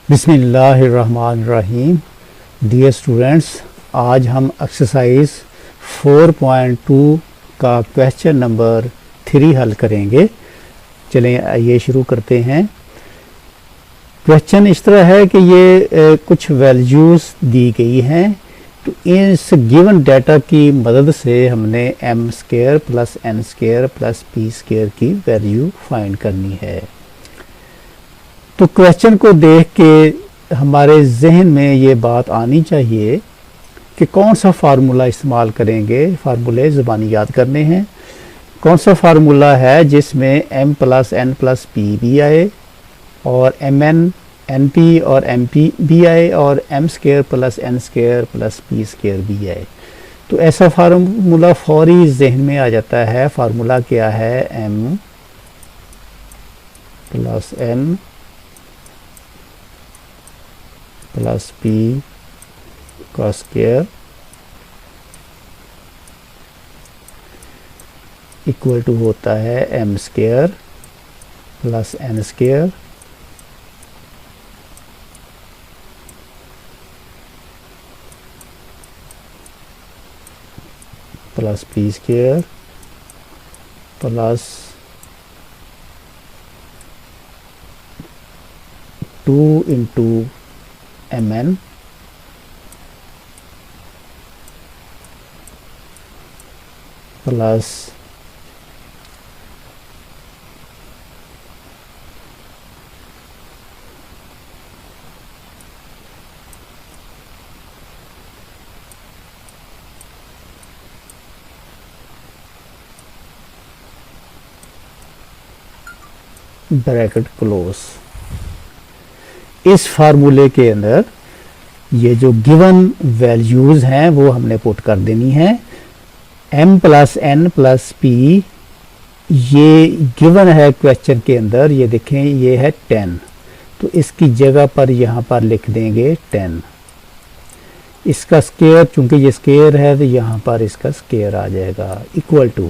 बिस्मिल्लाहिर्रहमानिर्रहीम। Dear students, आज हम एक्सरसाइज 4.2 का क्वेश्चन नंबर 3 हल करेंगे। चलें आइए शुरू करते हैं। क्वेश्चन इस तरह है कि ये कुछ वैल्यूज़ दी गई हैं, तो इस गिवन डाटा की मदद से हमने M square plus N square plus P square की वैल्यू फाइंड करनी है। तो क्वेश्चन को देख के हमारे जहन में ये बात आनी चाहिए कि कौन सा फार्मूला इस्तेमाल करेंगे। फार्मूले ज़बानी याद करने हैं। कौन सा फार्मूला है जिसमें m plus N plus P भी आए और एम एन एन पी और एम पी भी आए और M square plus N square plus P square भी आए। तो ऐसा फार्मूला फौरी जहन में आ जाता है। फार्मूला क्या है? m plus N plus P का स्क्वायर इक्वल टू होता है M square plus N square plus P square plus 2 into M N plus bracket close. इस फार्मूले के अंदर ये जो गिवन वैल्यूज़ हैं वो हमने पुट कर देनी है। m plus N plus P ये गिवन है क्वेश्चन के अंदर। ये देखें, ये है 10, तो इसकी जगह पर यहाँ पर लिख देंगे 10। इसका स्क्वायर, चूंकि ये स्क्वायर है तो यहाँ पर इसका स्क्वायर आ जाएगा इक्वल टू।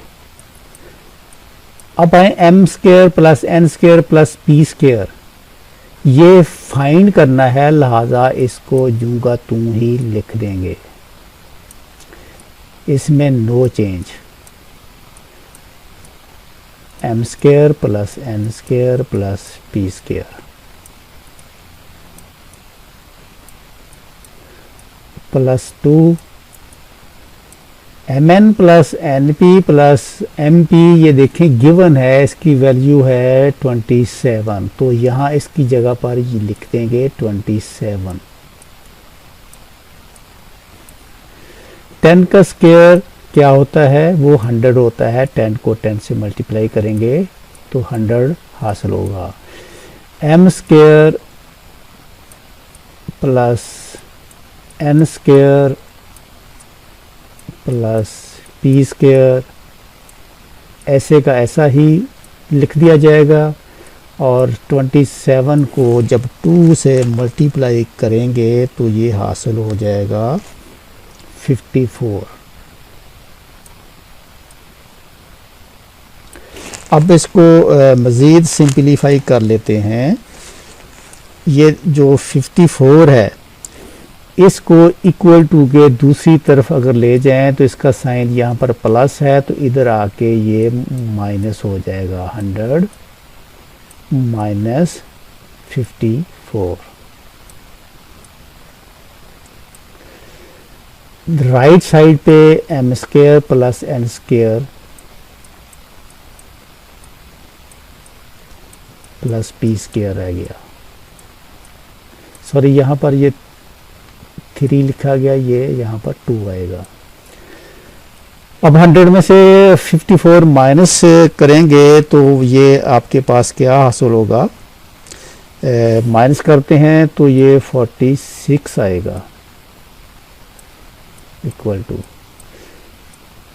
अब आए M square plus N square plus P square, ये फाइंड करना है, लिहाजा इसको यूं का तू ही लिख देंगे। इसमें no change. M square plus N square plus P square plus 2 M N plus N P plus M P. ये देखें गिवन है, इसकी वैल्यू है 27, तो यहाँ इसकी जगह पर ये लिख देंगे 27। 10 का स्क्वायर क्या होता है? वो 100 होता है। 10 को 10 से मल्टीप्लाई करेंगे तो 100 हासिल होगा। M square plus N square plus P square ऐसे का ऐसा ही लिख दिया जाएगा, और 27 को जब 2 से मल्टीप्लाई करेंगे तो ये हासिल हो जाएगा 54। अब इसको मज़ीद सिंपलीफाई कर लेते हैं। ये जो 54 है, इसको इक्वल टू के दूसरी तरफ अगर ले जाएं तो इसका साइन यहाँ पर प्लस है, तो इधर आके ये माइनस हो जाएगा। 100 माइनस 54। राइट साइड पे M square plus N square plus P square रह गया। सॉरी, यहाँ पर ये 3 लिखा गया, ये यहाँ पर 2 आएगा। अब 100 में से 54 माइनस करेंगे तो ये आपके पास क्या हासिल होगा? माइनस करते हैं तो ये 46 आएगा equal to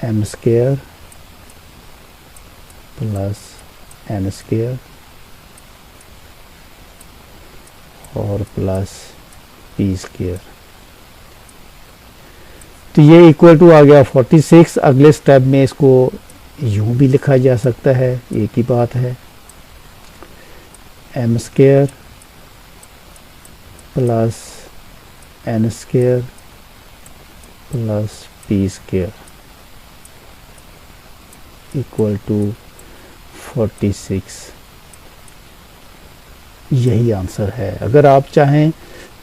M square plus N square और प्लस पी स्क्वायर। तो ये इक्वल टू आ गया 46। अगले स्टेप में इसको यूं भी लिखा जा सकता है, एक ही बात है। M square plus N square plus P square equal to 46। यही आंसर है। अगर आप चाहें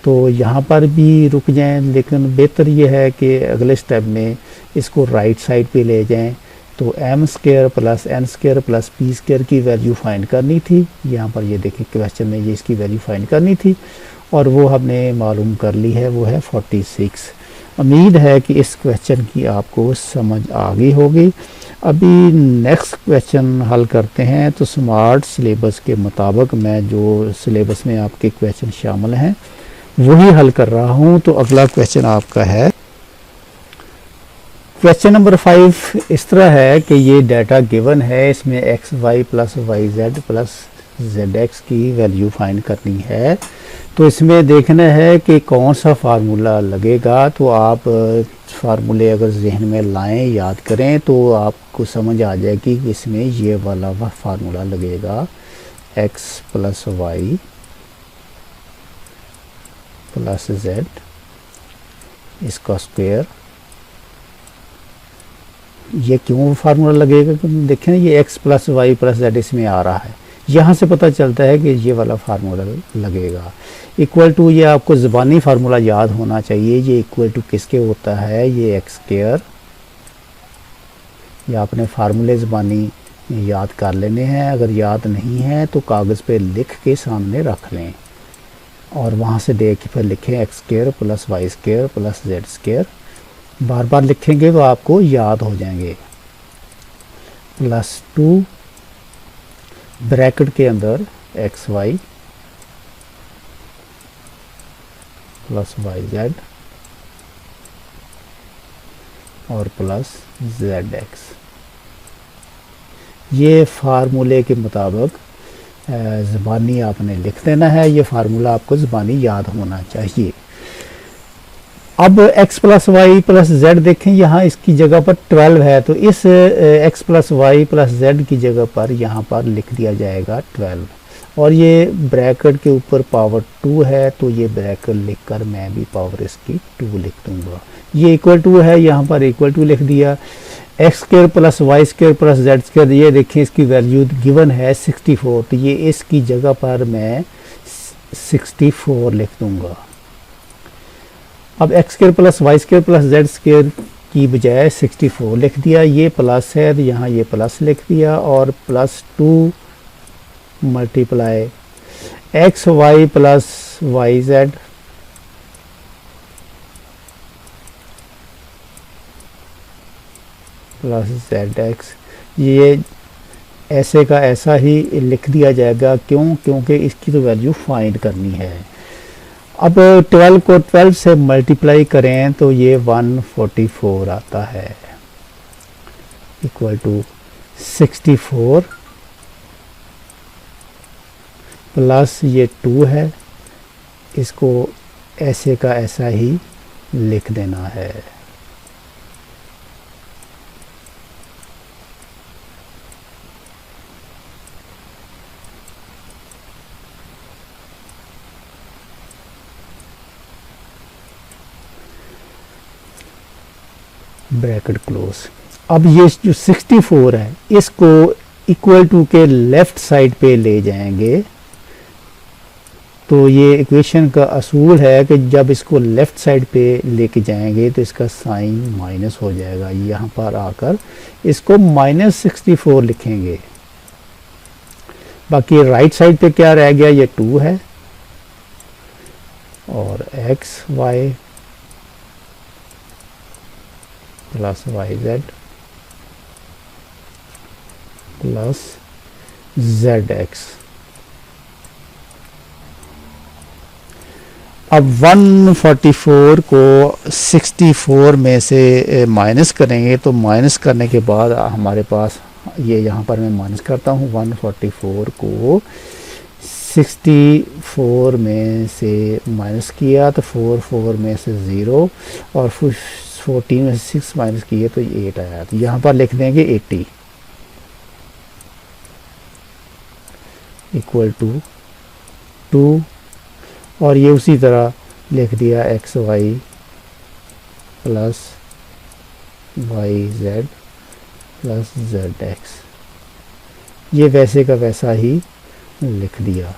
तो यहाँ पर भी रुक जाएं, लेकिन बेहतर ये है कि अगले स्टेप में इसको राइट साइड पे ले जाएं। तो M square plus N square plus P square की वैल्यू फाइंड करनी थी। यहाँ पर ये देखें क्वेश्चन में ये इसकी वैल्यू फाइंड करनी थी और वो हमने मालूम कर ली है, वो है 46। उम्मीद है कि इस क्वेश्चन की आपको समझ आ गई होगी। अभी नेक्स्ट क्वेश्चन हल करते हैं। तो स्मार्ट सिलेबस के मुताबिक मैं जो सिलेबस में आपके क्वेश्चन शामिल हैं वही हल कर रहा हूं। तो अगला क्वेश्चन आपका है क्वेश्चन नंबर 5। इस तरह है कि ये डाटा गिवन है, इसमें X Y plus Y Z plus Z X की वैल्यू फाइंड करनी है। तो इसमें देखना है कि कौन सा फार्मूला लगेगा। तो आप फार्मूले अगर जहन में लाएं, याद करें, तो आपको समझ आ जाएगी कि इसमें ये वाला फार्मूला लगेगा, X plus Y plus Z इसका स्क्वायर। ये क्यों फार्मूला लगेगा? क्योंकि देखें ये X plus Y plus Z इसमें आ रहा है, यहाँ से पता चलता है कि ये वाला फार्मूला लगेगा। इक्वल टू, ये आपको ज़बानी फार्मूला याद होना चाहिए। ये इक्वल टू किसके होता है? ये एक्स स्क्वायर। ये आपने फार्मूले ज़बानी याद कर लेने हैं। अगर याद नहीं है तो कागज़ पे लिख के सामने रख लें और वहाँ से देख के फिर लिखें x square plus Y square plus Z square. बार बार लिखेंगे तो आपको याद हो जाएंगे। प्लस 2 ब्रैकेट के अंदर X Y plus Y Z और प्लस जेड एक्स। ये फार्मूले के मुताबिक ज़बानी आपने लिख देना है। ये फार्मूला आपको ज़बानी याद होना चाहिए। अब x plus Y plus Z देखें, यहाँ इसकी जगह पर 12 है, तो इस x plus Y plus Z की जगह पर यहाँ पर लिख दिया जाएगा 12। और ये ब्रैकेट के ऊपर पावर 2 है, तो ये ब्रैकेट लिखकर मैं भी पावर इसकी 2 लिख दूंगा। ये इक्वल टू है, यहाँ पर इक्वल टू लिख दिया। X square plus Y square plus Z square, ये देखिए इसकी वैल्यू गिवन है 64, तो ये इसकी जगह पर मैं 64 लिख दूंगा। अब X square plus Y square plus Z square की बजाय 64 लिख दिया। ये प्लस है तो यहाँ ये प्लस लिख दिया और plus 2 multiply X Y plus Y Z plus Z X. ये ऐसे का ऐसा ही लिख दिया जाएगा। क्यों? क्योंकि इसकी तो वैल्यू फाइंड करनी है। अब 12 को 12 से मल्टीप्लाई करें तो ये 144 आता है, इक्वल टू 64 प्लस ये 2 है, इसको ऐसे का ऐसा ही लिख देना है। Bracket close. अब ये जो 64 है इसको इक्वल टू के लेफ्ट साइड पे ले जाएंगे। तो ये इक्वेशन का असूल है कि जब इसको लेफ्ट साइड पे लेके जाएंगे तो इसका साइन माइनस हो जाएगा। यहाँ पर आकर इसको -64 लिखेंगे। बाकी राइट साइड पे क्या रह गया? ये 2 है और X Y plus Y Z plus Z X. अब 144 को 64 में से माइनस करेंगे तो माइनस करने के बाद हमारे पास ये यहाँ पर मैं माइनस करता हूँ। 144 को 64 में से माइनस किया तो 4 में से 0 और 14 में से 6 माइनस किए तो 8 आया। तो यहाँ पर लिख देंगे 80 इक्वल टू 2 और ये उसी तरह लिख दिया X Y plus Y Z plus Z X, ये वैसे का वैसा ही लिख दिया।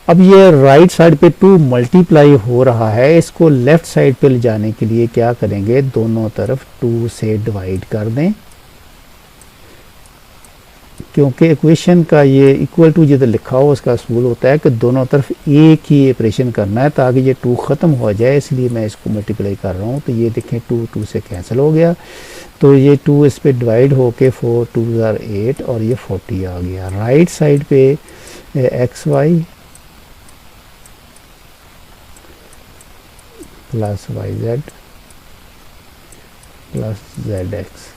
अब ये राइट साइड पे 2 मल्टीप्लाई हो रहा है, इसको लेफ्ट साइड पे ले जाने के लिए क्या करेंगे, दोनों तरफ 2 से डिवाइड कर दें, क्योंकि इक्वेशन का ये इक्वल टू जिधर लिखा हो उसका असूल होता है कि दोनों तरफ एक ही ऑपरेशन करना है ताकि ये 2 ख़त्म हो जाए, इसलिए मैं इसको मल्टीप्लाई कर रहा हूँ। तो ये देखें 2 से कैंसिल हो गया, तो ये 2 इस पे डिवाइड होके 4 2 8 और ये 40 आ गया। राइट साइड पे X Y plus Y Z plus Z X,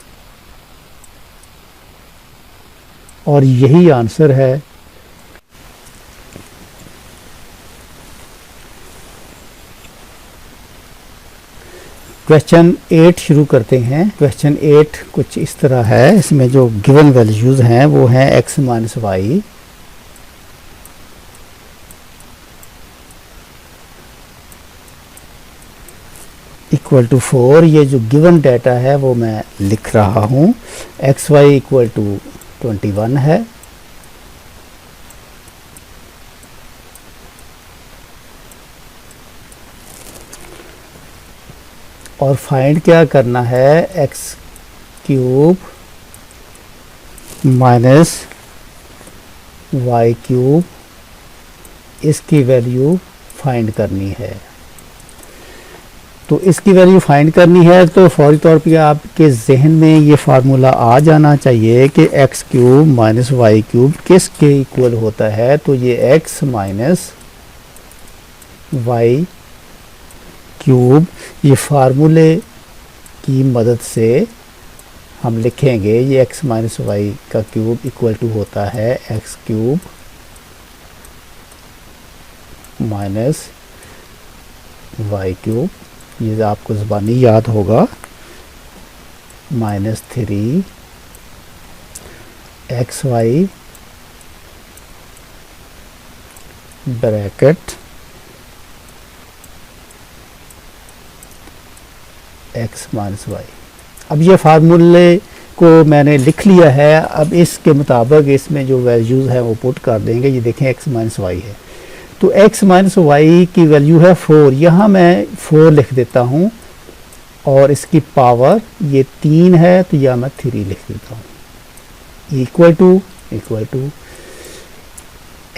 और यही आंसर है। क्वेश्चन 8 शुरू करते हैं। क्वेश्चन 8 कुछ इस तरह है, इसमें जो गिवन वैल्यूज हैं वो हैं x minus Y equal to 4। ये जो गिवन डाटा है वो मैं लिख रहा हूँ। एक्स वाई इक्वल टू 21 है, और फाइंड क्या करना है, X cube minus Y cube, इसकी वैल्यू फाइंड करनी है। तो इसकी वैल्यू फाइंड करनी है तो फौरी तौर पे आपके जहन में ये फार्मूला आ जाना चाहिए कि X cube minus Y cube किसके इक्वल होता है। तो ये एक्स माइनस वाई क्यूब, ये फार्मूले की मदद से हम लिखेंगे, ये एक्स माइनस वाई का क्यूब इक्वल टू होता है X cube minus Y cube, ये आपको ज़बानी याद होगा, minus 3 X Y bracket X minus Y. अब ये फार्मूले को मैंने लिख लिया है। अब इसके मुताबिक इसमें जो वैल्यूज़ है वो पुट कर देंगे। ये देखें एक्स माइनस वाई है, तो x माइनस वाई की वैल्यू है 4, यहाँ मैं 4 लिख देता हूँ, और इसकी पावर ये 3 है तो यहाँ मैं 3 लिख देता हूँ, equal to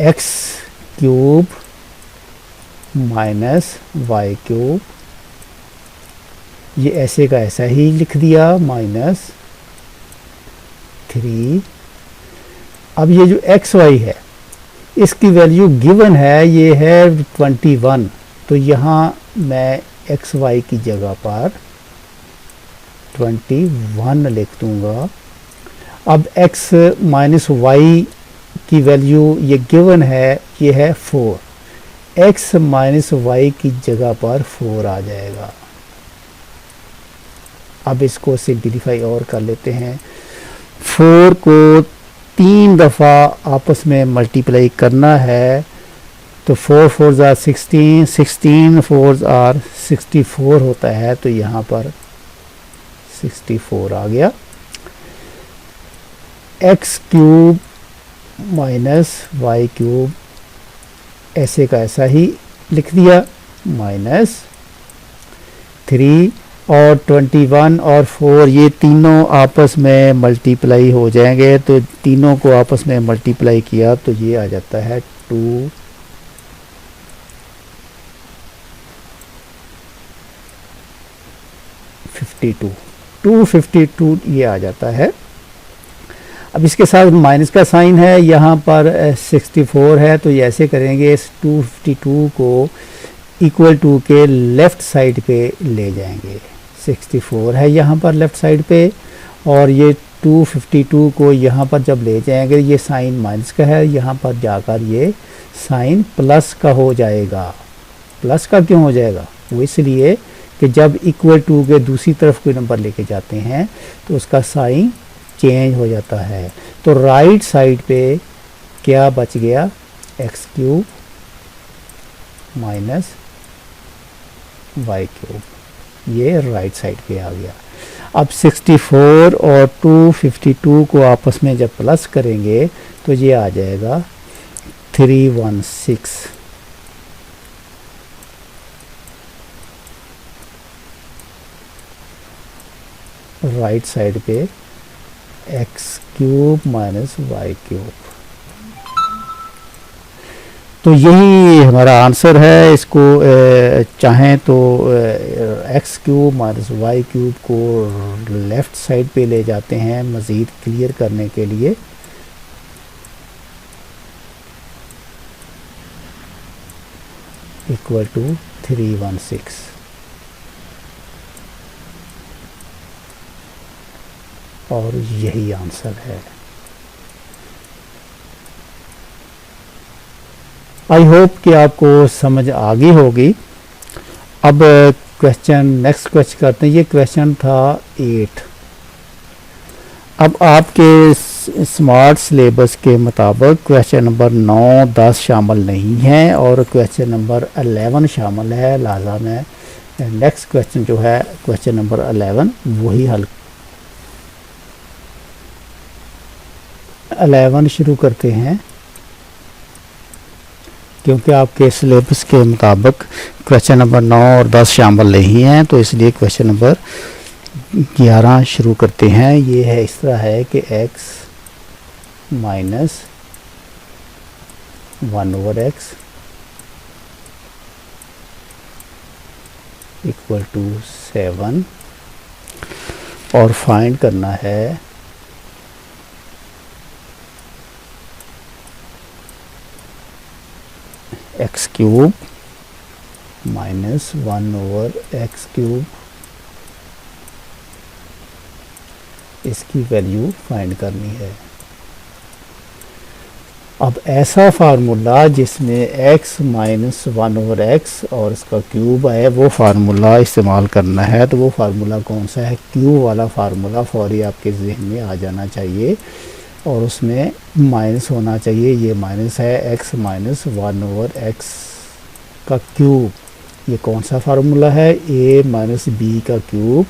X cube minus Y cube, ये ऐसे का ऐसा ही लिख दिया, माइनस 3। अब ये जो एक्स वाई है इसकी वैल्यू गिवन है, ये है 21, तो यहाँ मैं एक्स वाई की जगह पर 21 लिख दूंगा। अब x माइनस वाई की वैल्यू ये गिवन है, ये है 4, x माइनस वाई की जगह पर 4 आ जाएगा। अब इसको सिंप्लीफाई और कर लेते हैं। 4 को 3 दफ़ा आपस में मल्टीप्लाई करना है, तो 4 4 आर 16, 16 4 आर 64 होता है, तो यहाँ पर 64 आ गया। X cube minus Y cube ऐसे का ऐसा ही लिख दिया, माइनस 3 और 21 और 4 ये तीनों आपस में मल्टीप्लाई हो जाएंगे, तो तीनों को आपस में मल्टीप्लाई किया तो ये आ जाता है 252 ये आ जाता है। अब इसके साथ माइनस का साइन है, यहाँ पर 64 है, तो ये ऐसे करेंगे, इस 252 को इक्वल टू के लेफ़्ट साइड पे ले जाएंगे। 64 है यहाँ पर लेफ़्ट साइड पे, और ये 252 को यहाँ पर जब ले जाएंगे, ये साइन माइनस का है, यहाँ पर जाकर ये साइन प्लस का हो जाएगा। प्लस का क्यों हो जाएगा, वो इसलिए कि जब इक्वल टू के दूसरी तरफ कोई नंबर लेके जाते हैं तो उसका साइन चेंज हो जाता है। तो राइट साइड पे क्या बच गया, X cube minus Y cube, ये राइट साइड पे आ गया। अब 64 और 252 को आपस में जब प्लस करेंगे तो ये आ जाएगा 316। राइट साइड पे X cube minus Y cube, तो यही हमारा आंसर है। इसको चाहें तो X cube minus Y cube को लेफ़्ट साइड पे ले जाते हैं मज़ीद क्लियर करने के लिए। इक्वल टू 316, और यही आंसर है। आई होप कि आपको समझ आ गई होगी। अब क्वेश्चन नेक्स्ट क्वेश्चन करते हैं। ये क्वेश्चन था 8। अब आपके स्मार्ट सिलेबस के मुताबिक क्वेश्चन नंबर 9, 10 शामिल नहीं है और क्वेश्चन नंबर 11 शामिल है, लिहाजा मैं नेक्स्ट क्वेश्चन जो है क्वेश्चन नंबर 11 वही हल 11 शुरू करते हैं, क्योंकि आपके सिलेबस के मुताबिक क्वेश्चन नंबर 9 और 10 शामिल नहीं हैं, तो इसलिए क्वेश्चन नंबर 11 शुरू करते हैं। ये है, इस तरह है कि x minus 1/x equal to 7 और फाइंड करना है X cube minus 1/x cube, इसकी वैल्यू फाइंड करनी है। अब ऐसा फार्मूला जिसमें x माइनस 1/x और इसका क्यूब है, वो फार्मूला इस्तेमाल करना है। तो वो फार्मूला कौन सा है? क्यूब वाला फार्मूला फौरी आपके जहन में आ जाना चाहिए और उसमें माइनस होना चाहिए। ये माइनस है x माइनस 1/x का क्यूब। ये कौन सा फार्मूला है? a माइनस b का क्यूब।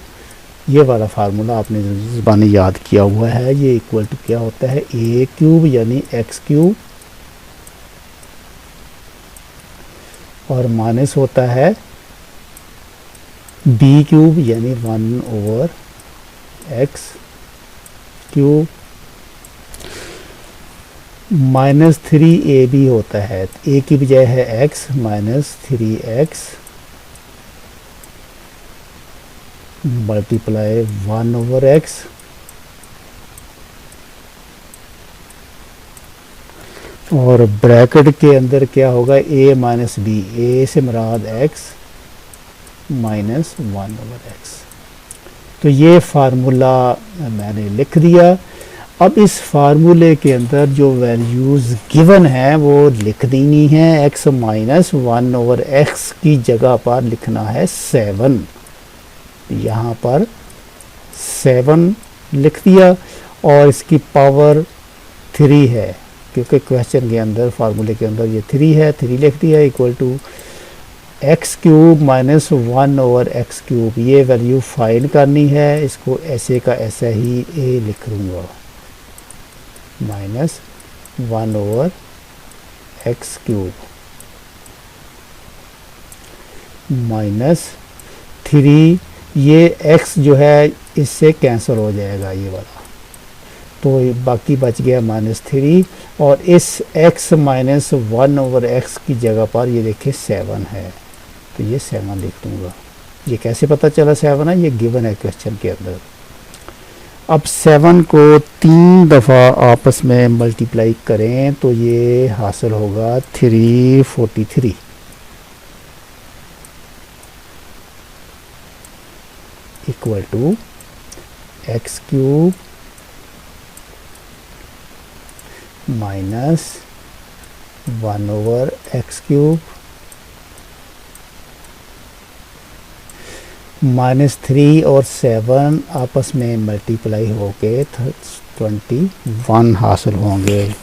ये वाला फार्मूला आपने ज़बानी याद किया हुआ है। ये इक्वल टू क्या होता है? a क्यूब यानी x क्यूब और माइनस होता है b क्यूब यानी 1/x क्यूब माइनस 3ab होता है। a की बजाय है x minus 3x multiply 1/x और ब्रैकेट के अंदर क्या होगा? a माइनस b, a से मुराद x माइनस 1/x। तो ये फार्मूला मैंने लिख दिया। अब इस फार्मूले के अंदर जो वैल्यूज़ गिवन हैं वो लिख देनी है। x माइनस 1/x की जगह पर लिखना है 7। यहाँ पर 7 लिख दिया और इसकी पावर 3 है, क्योंकि क्वेश्चन के अंदर फार्मूले के अंदर ये 3 है। 3 लिख दिया equal to X cube minus 1/x cube. ये वैल्यू फाइंड करनी है। इसको ऐसे का ऐसा ही a लिख दूँगा माइनस 1/x क्यूब माइनस 3। ये x जो है इससे कैंसिल हो जाएगा ये वाला, तो बाकी बच गया माइनस 3 और इस x माइनस 1/x की जगह पर ये देखिए 7 है, तो ये 7 लिख दूँगा। ये कैसे पता चला 7 है? ये गिवन है क्वेश्चन के अंदर। अब 7 को 3 दफ़ा आपस में मल्टीप्लाई करें तो ये हासिल होगा 343 equal to X cube minus 1/x cube minus 3 और 7 आपस में मल्टीप्लाई होके 21 हासिल होंगे।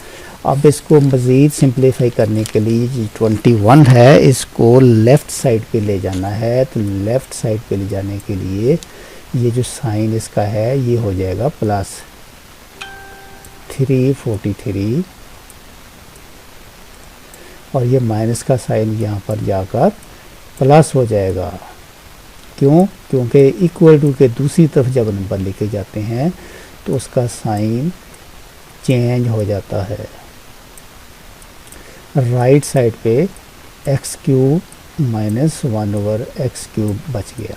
अब इसको मज़ीद सिंप्लीफाई करने के लिए जी 21 है, इसको लेफ़्ट साइड पे ले जाना है। तो लेफ़्ट साइड पे ले जाने के लिए ये जो साइन इसका है ये हो जाएगा प्लस 343 और ये माइनस का साइन यहाँ पर जाकर प्लस हो जाएगा। क्यों? क्योंकि इक्वल टू के दूसरी तरफ जब नंबर लेके जाते हैं तो उसका साइन चेंज हो जाता है। राइट साइड पे एक्स क्यूब माइनस 1/x³ बच गया।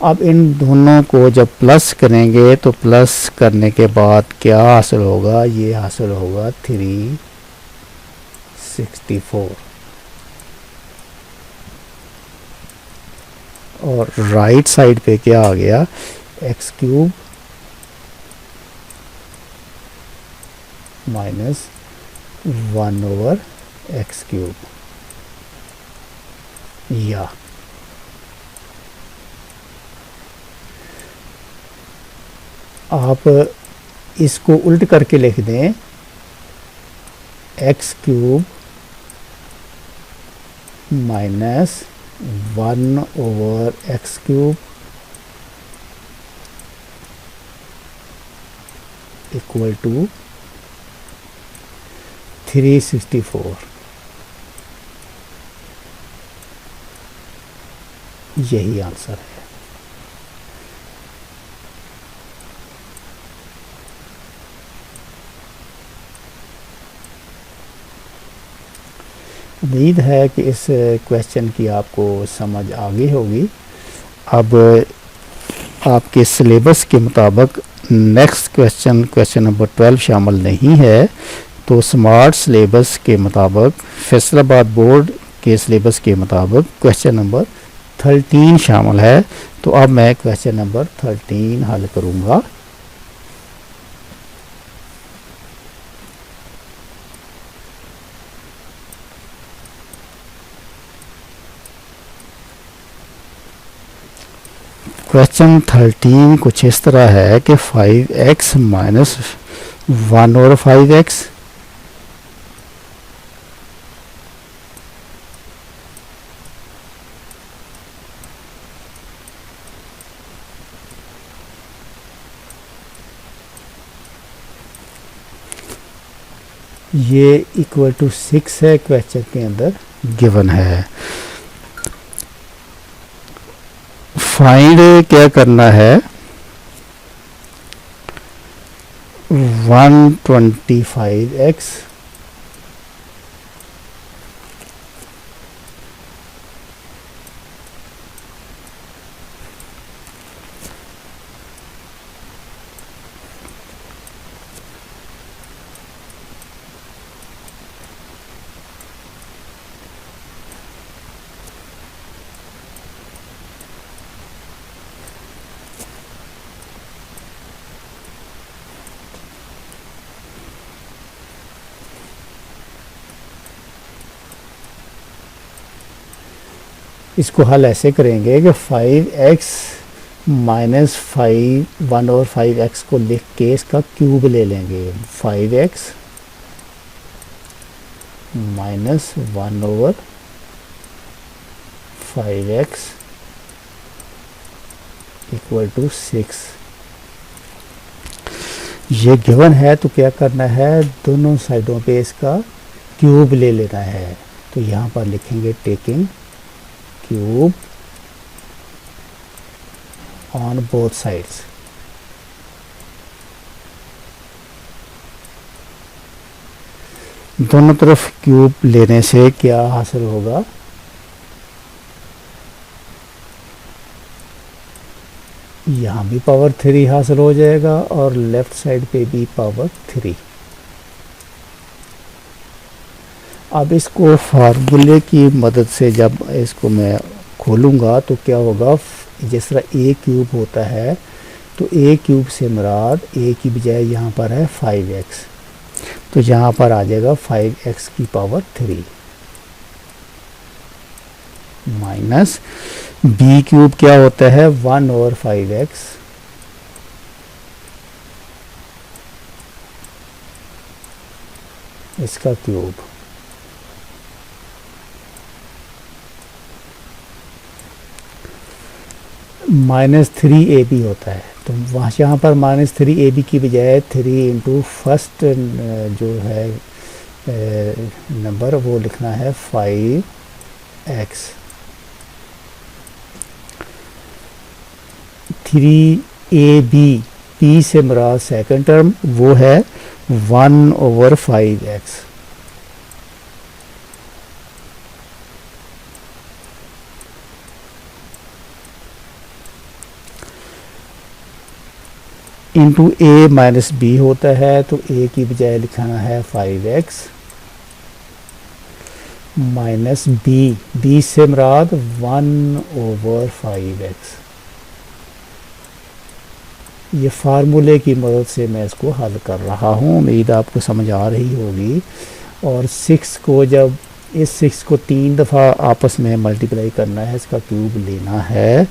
अब इन दोनों को जब प्लस करेंगे तो प्लस करने के बाद क्या हासिल होगा? ये हासिल होगा 364 और राइट साइड पे क्या आ गया? x³ minus 1/x³। या आप इसको उल्ट करके लिख दें, x³ minus 1/x³ equal to 364। यही आंसर है। उम्मीद है कि इस क्वेश्चन की आपको समझ आ गई होगी। अब आपके सिलेबस के मुताबिक नेक्स्ट क्वेश्चन नंबर 12 शामिल नहीं है, तो स्मार्ट सिलेबस के मुताबिक फैसलाबाद बोर्ड के सिलेबस के मुताबिक क्वेश्चन नंबर 13 शामिल है। तो अब मैं क्वेश्चन नंबर 13 हल करूँगा। क्वेश्चन 13 कुछ इस तरह है कि 5x माइनस 1/5x ये इक्वल टू 6 है, क्वेश्चन के अंदर गिवन है। फाइंड क्या करना है? 125x इसको हल ऐसे करेंगे कि 5x माइनस 1/5x को लिख के इसका क्यूब ले लेंगे। 5x minus 1/5x equal to 6। ये गिवन है तो क्या करना है? दोनों साइडों पे इसका क्यूब ले लेना है। तो यहाँ पर लिखेंगे taking cube on both sides. दोनों तरफ क्यूब लेने से क्या हासिल होगा? यहाँ भी पावर 3 हासिल हो जाएगा और लेफ्ट साइड पे भी पावर 3। अब इसको फार्मूले की मदद से जब इसको मैं खोलूँगा तो क्या होगा? जिस तरह a³ होता है तो a³ से मुराद a की बजाय यहाँ पर है 5x, तो यहाँ पर आ जाएगा 5x की पावर 3 माइनस b³ क्या होता है? 1/5x इसका क्यूब -3ab होता है। तो वहाँ यहाँ पर -3ab की बजाय 3 इंटू फर्स्ट जो है नंबर वो लिखना है 5x। 3ab, p से मुराद सेकंड टर्म वो है 1/5x। Into a minus b होता है, तो a की बजाय लिखाना है 5x माइनस b से मुराद 1/5x। ये फार्मूले की मदद से मैं इसको हल कर रहा हूँ, उम्मीद आपको समझ आ रही होगी। और 6 को जब इस 6 को 3 दफ़ा आपस में मल्टीप्लाई करना है, इसका क्यूब लेना है,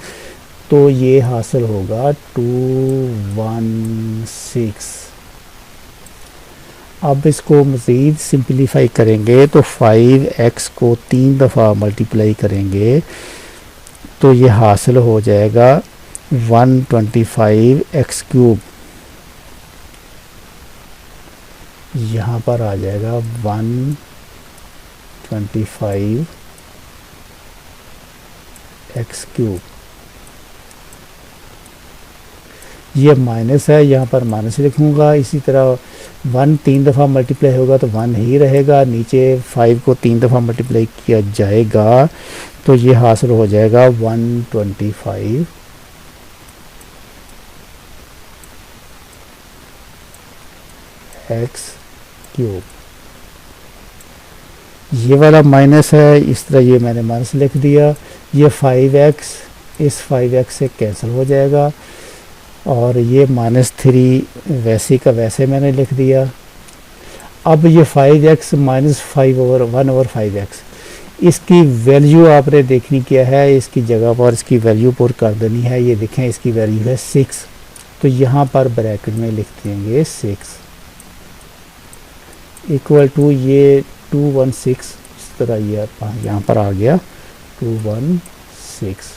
तो ये हासिल होगा 216। अब इसको मज़ीद सिंपलीफाई करेंगे तो 5x को 3 दफ़ा मल्टीप्लाई करेंगे तो ये हासिल हो जाएगा 125x क्यूब। यहाँ पर आ जाएगा 125x क्यूब। ये माइनस है, यहाँ पर माइनस लिखूँगा। इसी तरह 1 3 दफ़ा मल्टीप्लाई होगा तो 1 ही रहेगा, नीचे 5 को 3 दफ़ा मल्टीप्लाई किया जाएगा तो ये हासिल हो जाएगा 125 x क्यूब। ये वाला माइनस है, इस तरह ये मैंने माइनस लिख दिया। ये 5x इस 5x से कैंसिल हो जाएगा और ये -3 वैसे का वैसे मैंने लिख दिया। अब ये 5x माइनस 1/5x, इसकी वैल्यू आपने देखनी क्या है, इसकी जगह पर इसकी वैल्यू पुट कर देनी है। ये देखें इसकी वैल्यू है 6, तो यहाँ पर ब्रैकेट में लिख देंगे 6 इक्वल टू ये 216। इस तरह ये यहाँ पर आ गया 216।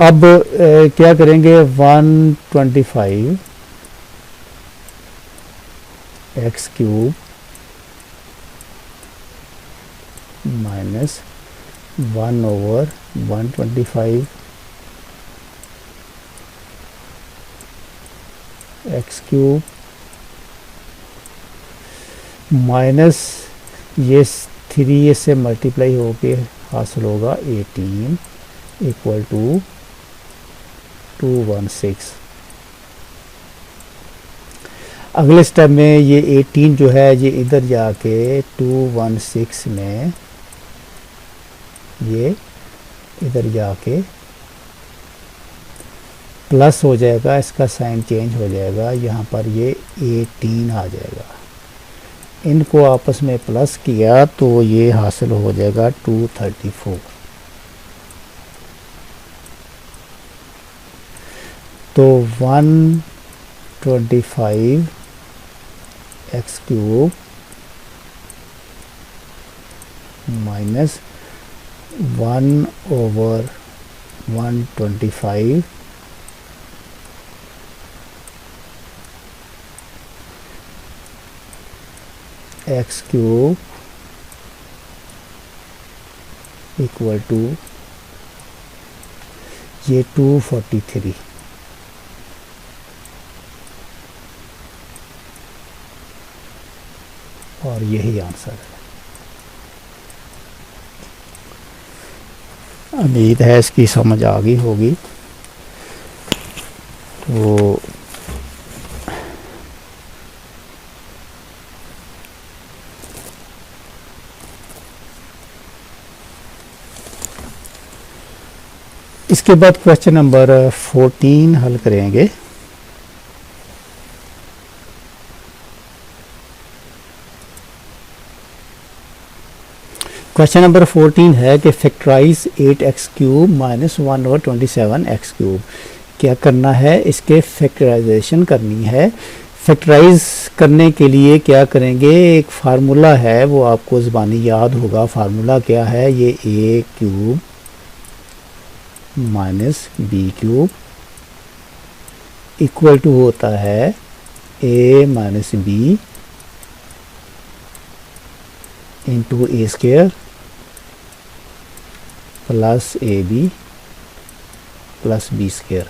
अब क्या करेंगे, 125x cube minus 1/125x cube minus ये 3 से मल्टीप्लाई होके हासिल होगा 18 इक्वल टू 216। अगले स्टेप में ये 18 जो है ये इधर जाके 216 में ये इधर जाके प्लस हो जाएगा, इसका साइन चेंज हो जाएगा, यहाँ पर ये 18 आ जाएगा। इनको आपस में प्लस किया तो ये हासिल हो जाएगा 234। तो 125x cube minus 1/125 x cube equal to ये 243। और यही आंसर है। उम्मीद है इसकी समझ आ गई होगी। तो इसके बाद क्वेश्चन नंबर 14 हल करेंगे। क्वेश्चन नंबर 14 है कि factorise 8x cube minus 1/27x cube. क्या करना है, इसके फैक्टराइजेशन करनी है। फैक्टराइज करने के लिए क्या करेंगे, एक फार्मूला है वो आपको ज़बानी याद होगा। फार्मूला क्या है, ये a cube minus b cube equal to होता है a minus b into a square plus a b plus B square.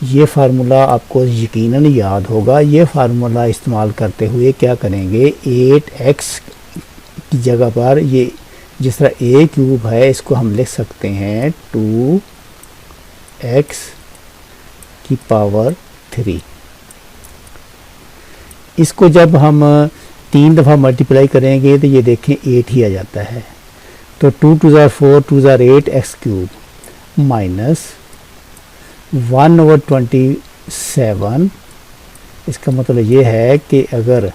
ये फार्मूला आपको यकीनन याद होगा। ये फार्मूला इस्तेमाल करते हुए क्या करेंगे, 8x की जगह पर ये जिस तरह ए क्यूब है इसको हम लिख सकते हैं 2x की पावर 3। इसको जब हम 3 दफ़ा मल्टीप्लाई करेंगे तो ये देखें 8 ही आ जाता है। तो 2 2 ज़ार 4 2 ज़ार 8 एक्स क्यूब माइनस 1/27। इसका मतलब ये है कि अगर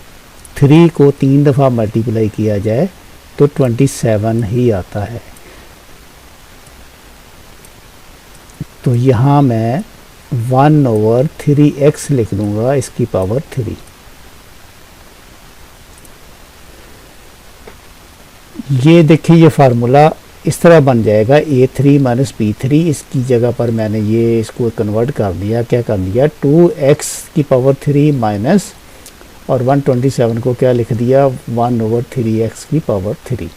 3 को 3 दफ़ा मल्टीप्लाई किया जाए तो 27 ही आता है। तो यहाँ मैं 1/3x लिख दूंगा इसकी पावर 3। ये देखिए ये फार्मूला इस तरह बन जाएगा a3 माइनस b3। इसकी जगह पर मैंने ये इसको कन्वर्ट कर दिया, क्या कर दिया 2x की पावर 3 माइनस और 127 को क्या लिख दिया 1/3x की पावर 3।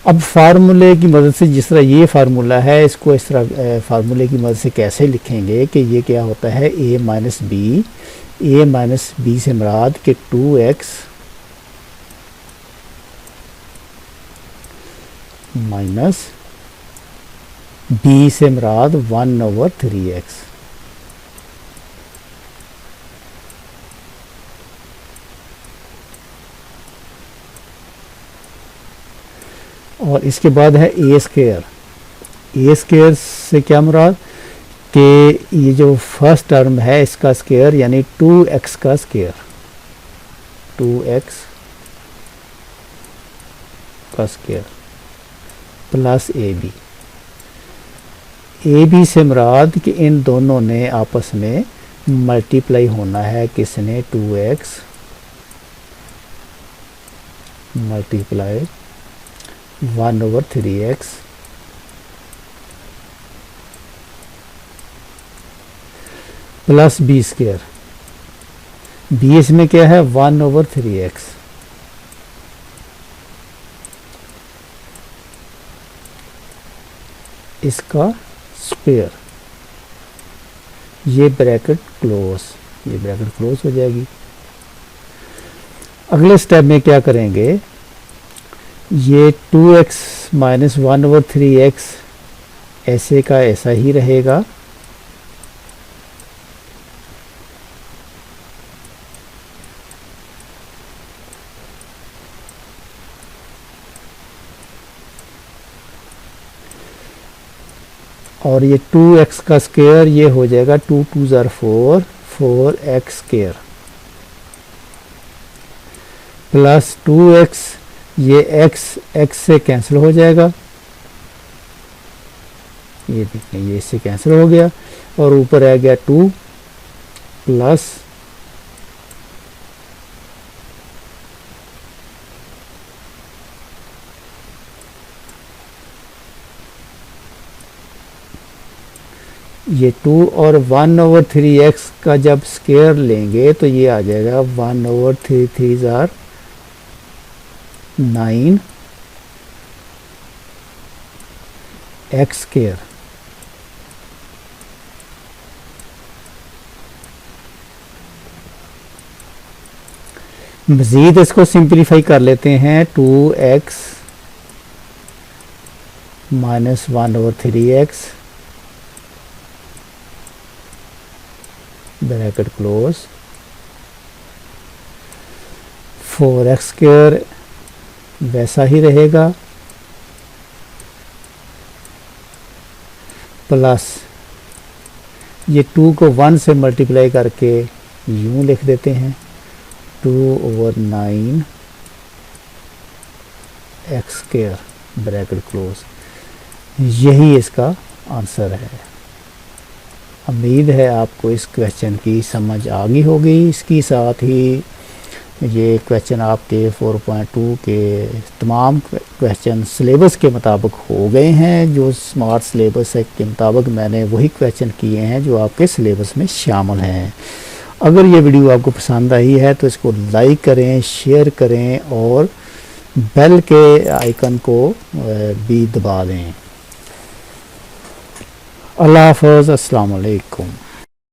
अब फार्मूले की मदद से जिस तरह ये फार्मूला है इसको इस तरह फार्मूले की मदद से कैसे लिखेंगे कि ये क्या होता है a माइनस बी से मुराद के 2x माइनस b से मुराद 1/3x। और इसके बाद है ए स्क्वायर। ए स्क्वायर से क्या मुराद कि ये जो फर्स्ट टर्म है इसका स्क्वायर यानी 2x का स्क्वायर, 2x का स्क्वायर प्लस ए बी से मुराद कि इन दोनों ने आपस में मल्टीप्लाई होना है। किसने 2x multiply 1/3x plus B square. B इसमें क्या है 1/3x इसका स्क्वायर। ये ब्रैकेट क्लोज, ये ब्रैकेट क्लोज हो जाएगी। अगले स्टेप में क्या करेंगे, ये 2x माइनस 1/3x ऐसे का ऐसा ही रहेगा। और ये 2x का स्क्वायर ये हो जाएगा 2 2 ज़ार 4 4x स्क्वायर प्लस 2x ये x से कैंसिल हो जाएगा। ये देखें ये इससे कैंसिल हो गया और ऊपर आ गया 2 प्लस ये 2 और 1/3x का जब स्क्वायर लेंगे तो ये आ जाएगा 1/3 3 ज़ार 9 x स्क्वायर। मज़ीद इसको सिंप्लीफाई कर लेते हैं 2x minus 1/3x bracket close 4x square वैसा ही रहेगा प्लस ये 2 को 1 से मल्टीप्लाई करके यूं लिख देते हैं 2/9 x स्क्वायर ब्रैकेट क्लोज। यही इसका आंसर है। उम्मीद है आपको इस क्वेश्चन की समझ आ गई होगी। इसके साथ ही ये क्वेश्चन आपके 4.2 के तमाम क्वेश्चन सिलेबस के मुताबिक हो गए हैं। जो स्मार्ट सिलेबस है के मुताबिक मैंने वही क्वेश्चन किए हैं जो आपके सिलेबस में शामिल हैं। अगर ये वीडियो आपको पसंद आई है तो इसको लाइक करें, शेयर करें और बेल के आइकन को भी दबा दें। अल्लाह हाफ़िज़, अस्सलाम वालेकुम।